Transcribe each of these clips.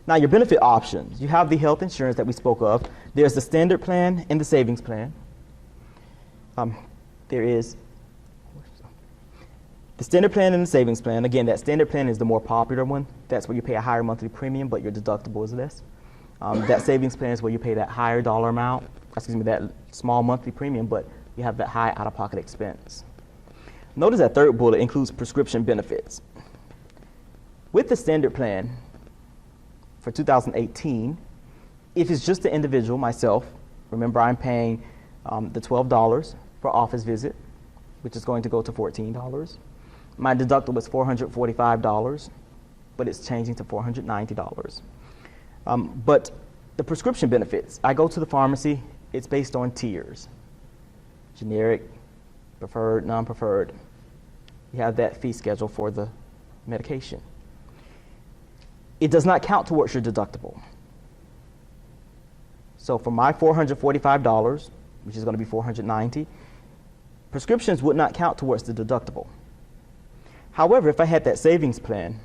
Now, your benefit options. You have the health insurance that we spoke of. There's the standard plan and the savings plan. There is the standard plan and the savings plan. Again, that standard plan is the more popular one. That's where you pay a higher monthly premium, but your deductible is less. That savings plan is where you pay that higher dollar amount, that small monthly premium, but you have that high out-of-pocket expense. Notice that third bullet includes prescription benefits. With the standard plan for 2018, if it's just the individual, myself, remember I'm paying the $12 for office visit, which is going to go to $14. My deductible is $445, but it's changing to $490. But the prescription benefits, I go to the pharmacy, it's based on tiers. Generic, preferred, non-preferred. You have that fee schedule for the medication. It does not count towards your deductible. So for my $445, which is going to be $490, prescriptions would not count towards the deductible. However, if I had that savings plan,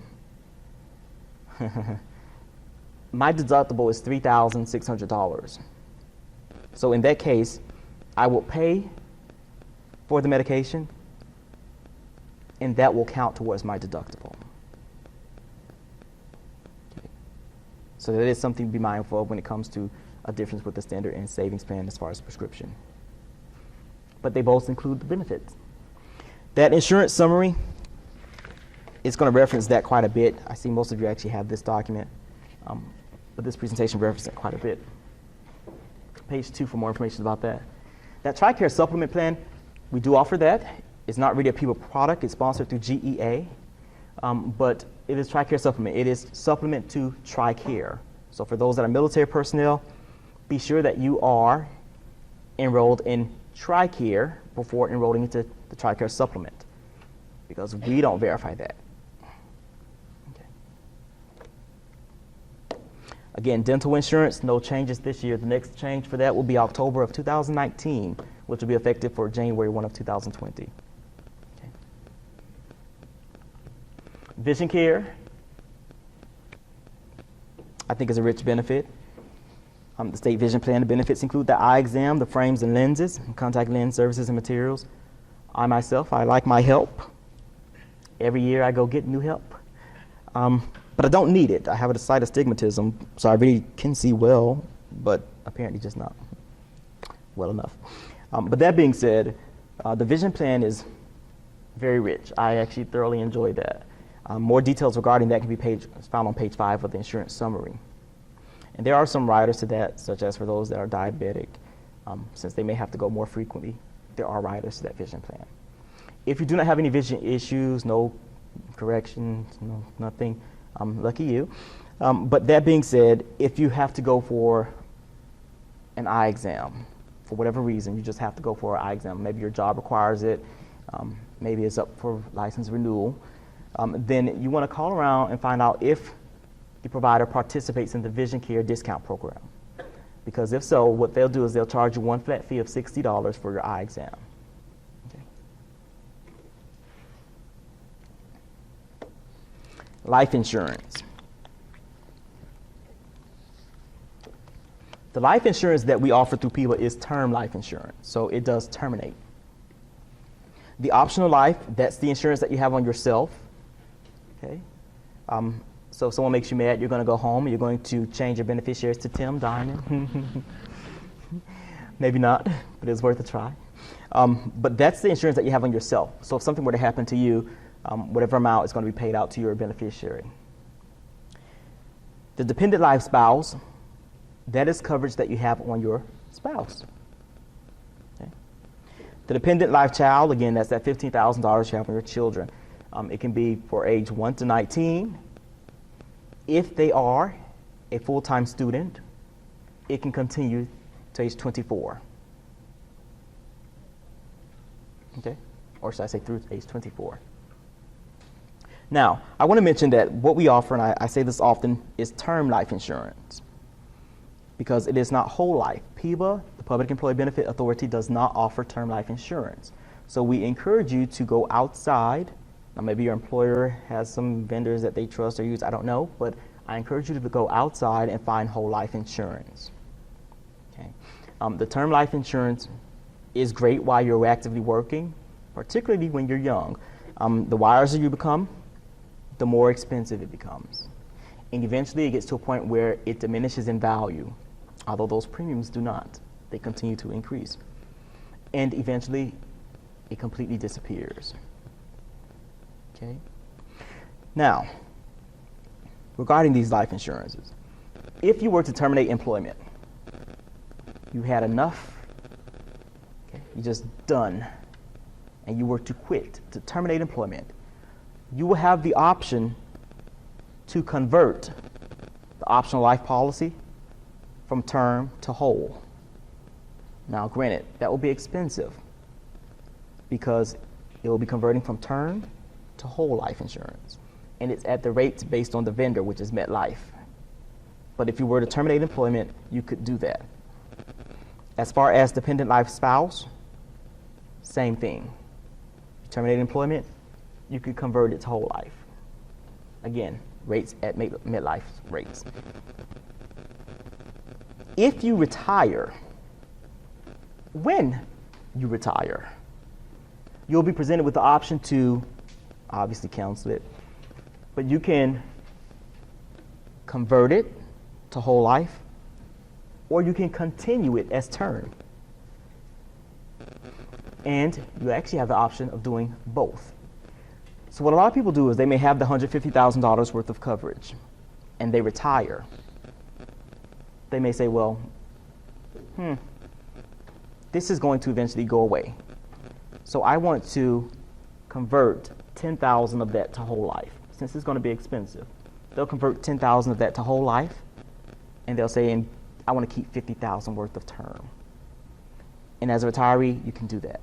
my deductible is $3,600. So in that case, I will pay for the medication, and that will count towards my deductible. Okay. So that is something to be mindful of when it comes to a difference with the standard and savings plan as far as prescription. But they both include the benefits. That insurance summary is going to reference that quite a bit. I see most of you actually have this document, but this presentation references it quite a bit. Page 2 for more information about that. That TRICARE supplement plan, we do offer that. It's not really a PEBA product. It's sponsored through GEA, but it is TRICARE supplement. It is supplement to TRICARE. So for those that are military personnel, be sure that you are enrolled in TRICARE before enrolling into the TRICARE supplement, because we don't verify that. Okay. Again, dental insurance, no changes this year. The next change for that will be October of 2019, which will be effective for January 1 of 2020. Okay. Vision care, I think, is a rich benefit. The state vision plan, the benefits include the eye exam, the frames and lenses, contact lens services and materials. I myself, I like my help. Every year I go get new help. But I don't need it. I have a slight astigmatism, so I really can see well, but apparently just not well enough. But that being said, the vision plan is very rich. I actually thoroughly enjoyed that. More details regarding that can be found on page 5 of the insurance summary. And there are some riders to that, such as for those that are diabetic, since they may have to go more frequently, there are riders to that vision plan. If you do not have any vision issues, no corrections, no nothing, lucky you. But that being said, if you have to go for an eye exam, for whatever reason, you just have to go for an eye exam. Maybe your job requires it, maybe it's up for license renewal, then you want to call around and find out if the provider participates in the vision care discount program. Because if so, what they'll do is they'll charge you one flat fee of $60 for your eye exam. Okay. Life insurance. The life insurance that we offer through PEBA is term life insurance, so it does terminate. The optional life, that's the insurance that you have on yourself. Okay. So if someone makes you mad, you're going to go home and you're going to change your beneficiaries to Tim Diamond. Maybe not, but it's worth a try. But that's the insurance that you have on yourself. So if something were to happen to you, whatever amount is going to be paid out to your beneficiary. The dependent life spouse, that is coverage that you have on your spouse. Okay. The dependent life child, again, that's that $15,000 you have on your children. It can be for age 1 to 19. If they are a full-time student, it can continue to age 24. Okay? Or should I say through age 24. Now, I want to mention that what we offer, and I say this often, is term life insurance, because it is not whole life. PEBA, the Public Employee Benefit Authority, does not offer term life insurance. So we encourage you to go outside. Now, maybe your employer has some vendors that they trust or use, I don't know, but I encourage you to go outside and find whole life insurance. Okay. The term life insurance is great while you're actively working, particularly when you're young. The wiser you become, the more expensive it becomes. And eventually it gets to a point where it diminishes in value, although those premiums do not. They continue to increase. And eventually it completely disappears. Okay? Now, regarding these life insurances, if you were to terminate employment, you had enough, okay, you're just done, and you were to quit, to terminate employment, you will have the option to convert the optional life policy from term to whole. Now, granted, that will be expensive because it will be converting from term to whole life insurance. And it's at the rates based on the vendor, which is MetLife. But if you were to terminate employment, you could do that. As far as dependent life spouse, same thing. You terminate employment, you could convert it to whole life. Again, rates at MetLife rates. If you retire, when you retire, you'll be presented with the option to obviously cancel it, but you can convert it to whole life, or you can continue it as term. And you actually have the option of doing both. So what a lot of people do is they may have the $150,000 worth of coverage and they retire. They may say, well, this is going to eventually go away. So I want to convert 10,000 of that to whole life. Since it's going to be expensive, they'll convert 10,000 of that to whole life, and they'll say, and I want to keep 50,000 worth of term. And as a retiree, you can do that.